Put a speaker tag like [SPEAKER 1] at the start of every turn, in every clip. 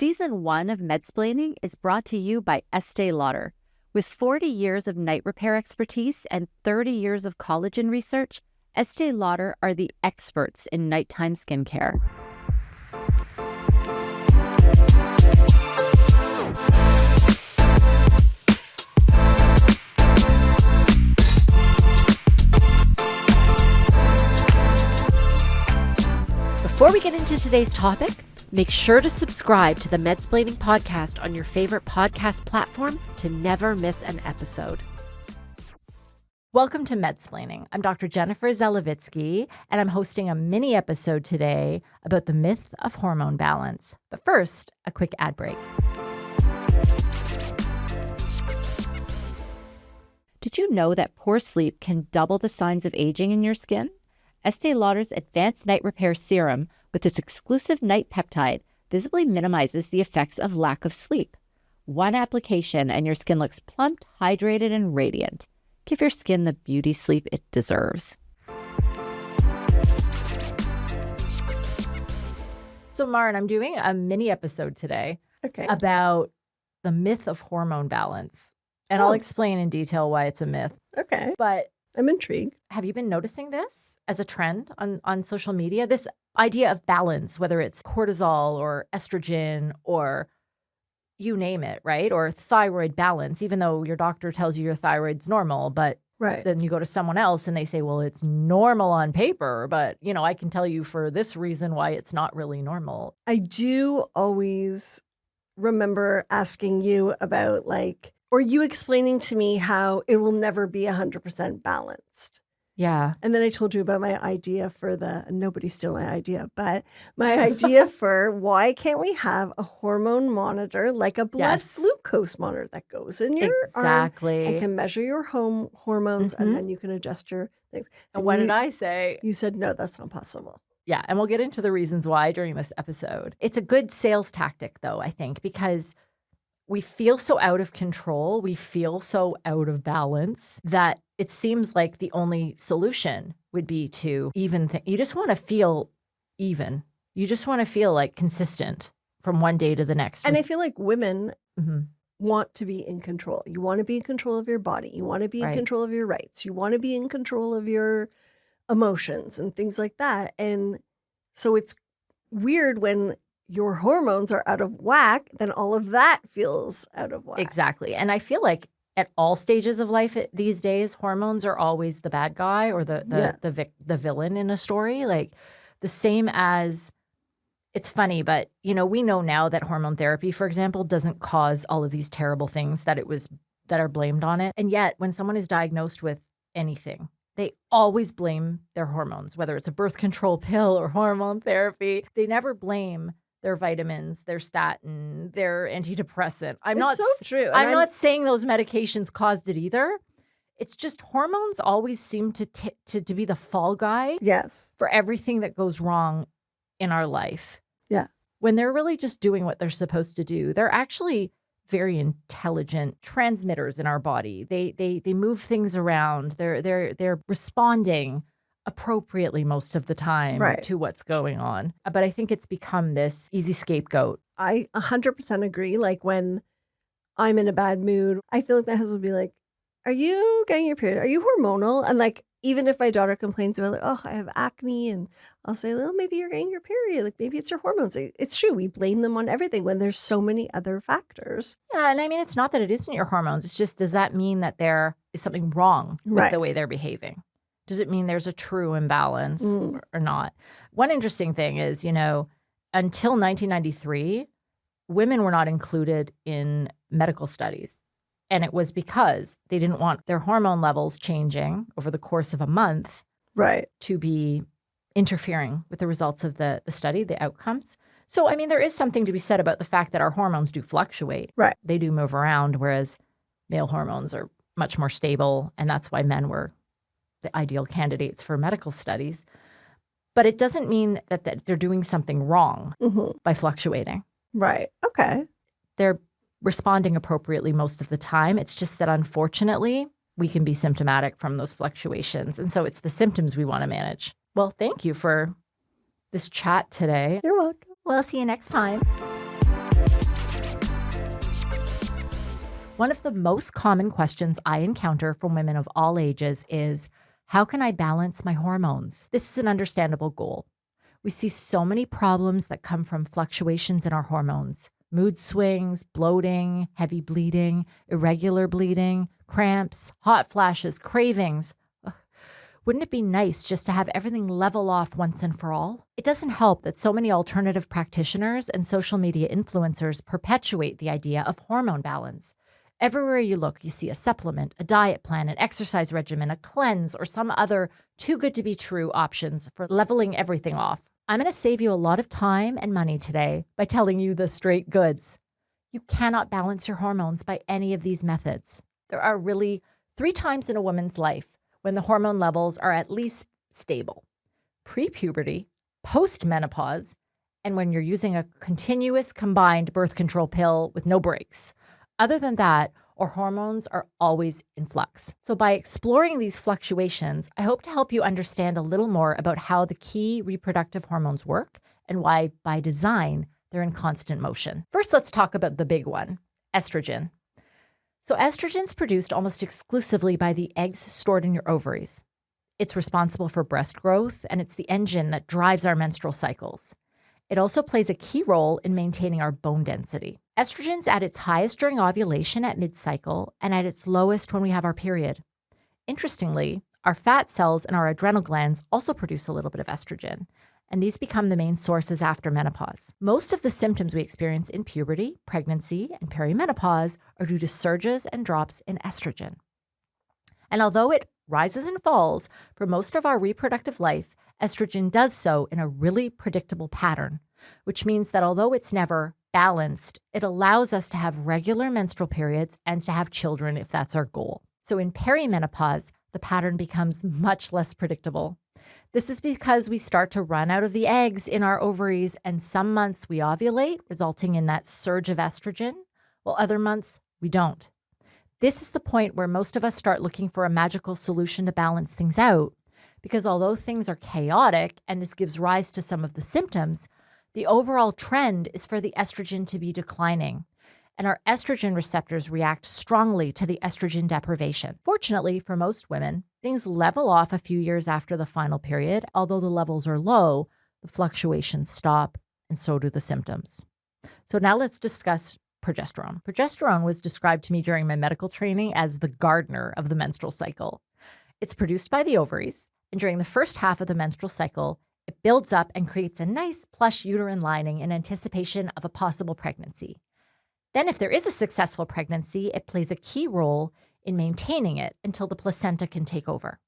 [SPEAKER 1] Season 1 of Medsplaining is brought to you by Estee Lauder. With 40 years of night repair expertise and 30 years of collagen research, Estee Lauder are the experts in nighttime skincare. Before we get into today's topic, make sure to subscribe to the Medsplaining podcast on your favorite podcast platform to never miss an episode. Welcome to Medsplaining. I'm Dr. Jennifer Zelevitsky, and I'm hosting a mini episode today about the myth of hormone balance. But first, a quick ad break. Did you know that poor sleep can double the signs of aging in your skin? Estee Lauder's Advanced Night Repair Serum with its exclusive night peptide visibly minimizes the effects of lack of sleep. One application and your skin looks plumped, hydrated, and radiant. Give your skin the beauty sleep it deserves. So, Maren, I'm doing a mini episode today about the myth of hormone balance. And I'll explain in detail why it's a myth.
[SPEAKER 2] Okay.
[SPEAKER 1] But
[SPEAKER 2] I'm intrigued.
[SPEAKER 1] have you been noticing this as a trend on social media? This idea of balance, whether it's cortisol or estrogen or you name it, right? Or thyroid balance, even though your doctor tells you your thyroid's normal, but then you go to someone else and they say, well, it's normal on paper, but I can tell you for this reason why it's not really normal.
[SPEAKER 2] I do always remember asking you about or you explaining to me how it will never be 100% balanced.
[SPEAKER 1] Yeah.
[SPEAKER 2] And then I told you about my idea for nobody stole my idea, but my idea for why can't we have a hormone monitor, like a blood glucose monitor that goes in your arm and can measure your hormones and then you can adjust your things.
[SPEAKER 1] And what did I say?
[SPEAKER 2] You said, no, that's not possible.
[SPEAKER 1] Yeah. And we'll get into the reasons why during this episode. It's a good sales tactic, though, I think, because we feel so out of control, we feel so out of balance that it seems like the only solution would be to even think. You just want to feel even. You just want to feel like consistent from one day to the next.
[SPEAKER 2] And I feel like women want to be in control. You want to be in control of your body. You want to be in control of your rights. You want to be in control of your emotions and things like that. And so it's weird when your hormones are out of whack, then all of that feels out of whack.
[SPEAKER 1] Exactly. And I feel like at all stages of life these days, hormones are always the bad guy or the villain in a story. Like the same as, it's funny, but we know now that hormone therapy, for example, doesn't cause all of these terrible things that are blamed on it. And yet when someone is diagnosed with anything, they always blame their hormones, whether it's a birth control pill or hormone therapy. They never blame their vitamins, their statin, their antidepressant.
[SPEAKER 2] It's so true.
[SPEAKER 1] I'm not saying those medications caused it either. It's just hormones always seem to be the fall guy for everything that goes wrong in our life.
[SPEAKER 2] Yeah.
[SPEAKER 1] When they're really just doing what they're supposed to do. They're actually very intelligent transmitters in our body. They move things around. They're responding appropriately most of the time to what's going on. But I think it's become this easy scapegoat.
[SPEAKER 2] I 100% agree. Like when I'm in a bad mood, I feel like my husband will be like, are you getting your period? Are you hormonal? And like, even if my daughter complains about oh, I have acne, and I'll say, well, maybe you're getting your period. Like maybe it's your hormones. It's true. We blame them on everything when there's so many other factors.
[SPEAKER 1] Yeah. And I mean, it's not that it isn't your hormones. It's just, does that mean that there is something wrong with the way they're behaving? Does it mean there's a true imbalance or not? One interesting thing is, until 1993, women were not included in medical studies. And it was because they didn't want their hormone levels changing over the course of a month to be interfering with the results of the study, the outcomes. So, I mean, there is something to be said about the fact that our hormones do fluctuate. They do move around, whereas male hormones are much more stable. And that's why men were the ideal candidates for medical studies. But it doesn't mean that they're doing something wrong by fluctuating.
[SPEAKER 2] Right. Okay.
[SPEAKER 1] They're responding appropriately most of the time. It's just that unfortunately, we can be symptomatic from those fluctuations. And so it's the symptoms we want to manage. Well, thank you for this chat today.
[SPEAKER 2] You're welcome.
[SPEAKER 1] Well, I'll see you next time. One of the most common questions I encounter from women of all ages is, how can I balance my hormones? This is an understandable goal. We see so many problems that come from fluctuations in our hormones: mood swings, bloating, heavy bleeding, irregular bleeding, cramps, hot flashes, cravings. Ugh. Wouldn't it be nice just to have everything level off once and for all? It doesn't help that so many alternative practitioners and social media influencers perpetuate the idea of hormone balance. Everywhere you look, you see a supplement, a diet plan, an exercise regimen, a cleanse, or some other too good to be true options for leveling everything off. I'm going to save you a lot of time and money today by telling you the straight goods. You cannot balance your hormones by any of these methods. There are really 3 times in a woman's life when the hormone levels are at least stable: pre-puberty, post-menopause, and when you're using a continuous combined birth control pill with no breaks. Other than that, our hormones are always in flux. So by exploring these fluctuations, I hope to help you understand a little more about how the key reproductive hormones work and why, by design, they're in constant motion. First, let's talk about the big one, estrogen. So estrogen is produced almost exclusively by the eggs stored in your ovaries. It's responsible for breast growth, and it's the engine that drives our menstrual cycles. It also plays a key role in maintaining our bone density. Estrogen's at its highest during ovulation at mid-cycle and at its lowest when we have our period. Interestingly, our fat cells and our adrenal glands also produce a little bit of estrogen, and these become the main sources after menopause. Most of the symptoms we experience in puberty, pregnancy, and perimenopause are due to surges and drops in estrogen. And although it rises and falls for most of our reproductive life, estrogen does so in a really predictable pattern, which means that although it's never balanced, it allows us to have regular menstrual periods and to have children if that's our goal. So in perimenopause, the pattern becomes much less predictable. This is because we start to run out of the eggs in our ovaries, and some months we ovulate, resulting in that surge of estrogen, while other months we don't. This is the point where most of us start looking for a magical solution to balance things out, because although things are chaotic and this gives rise to some of the symptoms, the overall trend is for the estrogen to be declining, and our estrogen receptors react strongly to the estrogen deprivation. Fortunately, for most women, things level off a few years after the final period. Although the levels are low, the fluctuations stop, and so do the symptoms. So now let's discuss progesterone. Progesterone was described to me during my medical training as the gardener of the menstrual cycle. It's produced by the ovaries, and during the first half of the menstrual cycle, it builds up and creates a nice plush uterine lining in anticipation of a possible pregnancy. Then if there is a successful pregnancy, it plays a key role in maintaining it until the placenta can take over.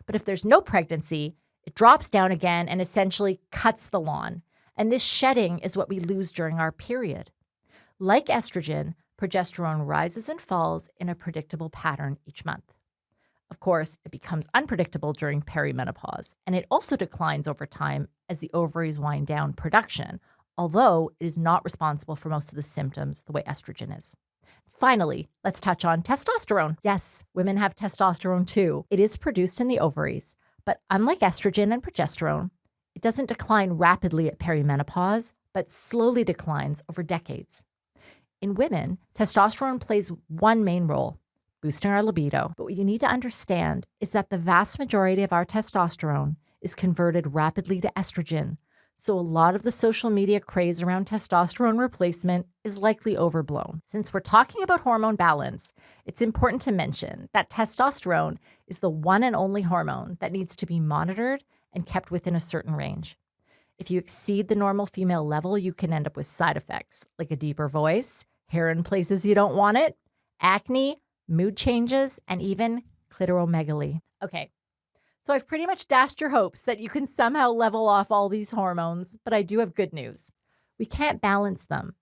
[SPEAKER 1] But if there's no pregnancy, it drops down again and essentially cuts the lawn. And this shedding is what we lose during our period. Like estrogen, progesterone rises and falls in a predictable pattern each month. Of course, it becomes unpredictable during perimenopause, and it also declines over time as the ovaries wind down production, although it is not responsible for most of the symptoms the way estrogen is. Finally, let's touch on testosterone. Yes, women have testosterone too. It is produced in the ovaries, but unlike estrogen and progesterone, it doesn't decline rapidly at perimenopause, but slowly declines over decades. In women, testosterone plays one main role: boosting our libido. But what you need to understand is that the vast majority of our testosterone is converted rapidly to estrogen. So a lot of the social media craze around testosterone replacement is likely overblown. Since we're talking about hormone balance, it's important to mention that testosterone is the one and only hormone that needs to be monitored and kept within a certain range. If you exceed the normal female level, you can end up with side effects like a deeper voice, hair in places you don't want it, acne, mood changes, and even clitoromegaly. Okay, so I've pretty much dashed your hopes that you can somehow level off all these hormones, but I do have good news. We can't balance them,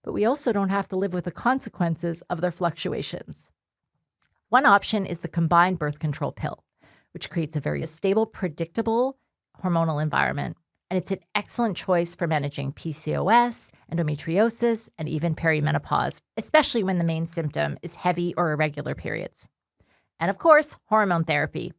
[SPEAKER 1] but we also don't have to live with the consequences of their fluctuations. One option is the combined birth control pill, which creates a very stable, predictable hormonal environment. And it's an excellent choice for managing PCOS, endometriosis, and even perimenopause, especially when the main symptom is heavy or irregular periods. And of course, hormone therapy.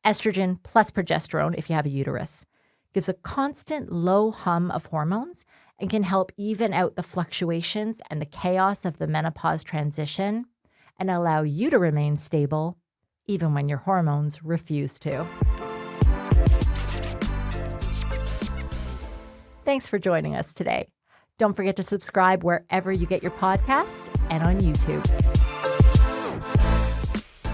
[SPEAKER 1] Estrogen plus progesterone, if you have a uterus, gives a constant low hum of hormones and can help even out the fluctuations and the chaos of the menopause transition. and allow you to remain stable even when your hormones refuse to. Thanks for joining us today. Don't forget to subscribe wherever you get your podcasts and on YouTube.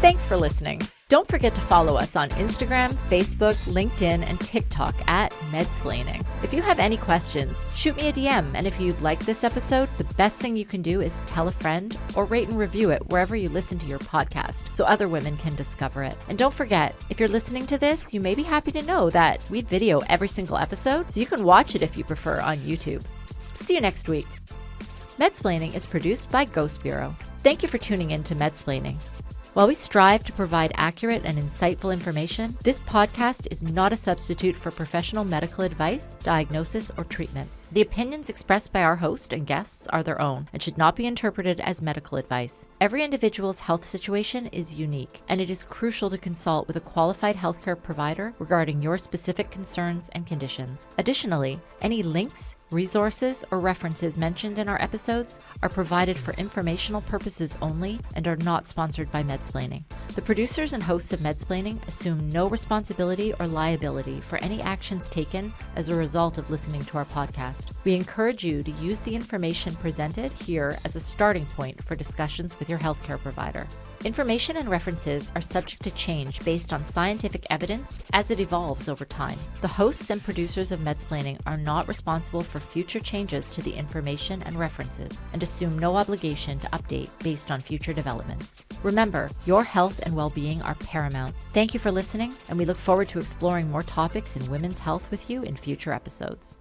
[SPEAKER 1] Thanks for listening. Don't forget to follow us on Instagram, Facebook, LinkedIn, and TikTok at Medsplaining. If you have any questions, shoot me a DM. And if you'd like this episode, the best thing you can do is tell a friend or rate and review it wherever you listen to your podcast so other women can discover it. And don't forget, if you're listening to this, you may be happy to know that we video every single episode, so you can watch it if you prefer on YouTube. See you next week. Medsplaining is produced by Ghost Bureau. Thank you for tuning in to Medsplaining. While we strive to provide accurate and insightful information, this podcast is not a substitute for professional medical advice, diagnosis, or treatment. The opinions expressed by our host and guests are their own and should not be interpreted as medical advice. Every individual's health situation is unique, and it is crucial to consult with a qualified healthcare provider regarding your specific concerns and conditions. Additionally, any links, resources, or references mentioned in our episodes are provided for informational purposes only and are not sponsored by Medsplaining. The producers and hosts of Medsplaining assume no responsibility or liability for any actions taken as a result of listening to our podcast. We encourage you to use the information presented here as a starting point for discussions with your healthcare provider. Information and references are subject to change based on scientific evidence as it evolves over time. The hosts and producers of Medsplaining are not responsible for future changes to the information and references and assume no obligation to update based on future developments. Remember, your health and well-being are paramount. Thank you for listening, and we look forward to exploring more topics in women's health with you in future episodes.